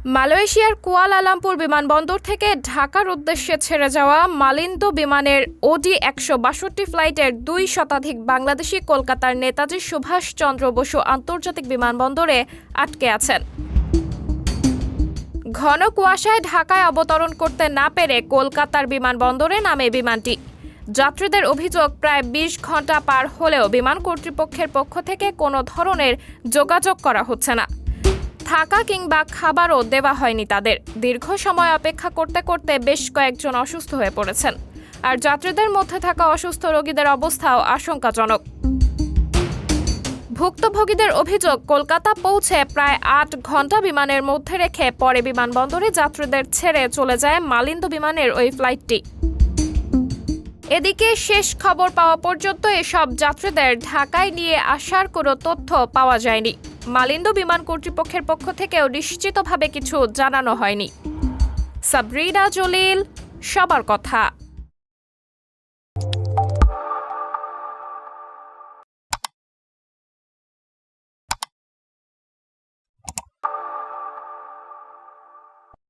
মালয়েশিয়ার কুয়ালালামপুর বিমানবন্দর থেকে ঢাকার উদ্দেশ্যে ছেড়ে যাওয়া মালিন্দো বিমানের OD-162 ফ্লাইটের 2 শতাধিক বাংলাদেশি কলকাতার নেতাজি সুভাষচন্দ্র বসু আন্তর্জাতিক বিমানবন্দরে আটকে আছেন। ঘন কুয়াশায় ঢাকায় অবতরণ করতে না পেরে কলকাতার বিমানবন্দরে নামে বিমানটি। যাত্রীদের অভিযোগ, প্রায় 20 ঘন্টা পার হলেও বিমান কর্তৃপক্ষের পক্ষ থেকে কোনো ধরনের যোগাযোগ করা হচ্ছে না। থাকা কিংবা খাবারও দেওয়া হয়নি তাদের। দীর্ঘ সময় অপেক্ষা করতে করতে বেশ কয়েকজন অসুস্থ হয়ে পড়েছেন, আর যাত্রীদের মধ্যে থাকা অসুস্থ রোগীদের অবস্থাও আশঙ্কাজনক। ভুক্তভোগীদের অভিযোগ, কলকাতা পৌঁছে প্রায় 8 ঘন্টা বিমানের মধ্যে রেখে পরে বিমানবন্দরে যাত্রীদের ছেড়ে চলে যায় মালিন্দো বিমানের ওই ফ্লাইটটি। এদিকে শেষ খবর পাওয়া পর্যন্ত এসব যাত্রীদের ঢাকায় নিয়ে আসার কোনো তথ্য পাওয়া যায়নি। মালিন্দো বিমান কর্তৃপক্ষের পক্ষ থেকেও নিশ্চিতভাবে কিছু জানানো হয়নি। সাবরিনা জলিল, সবার কথা।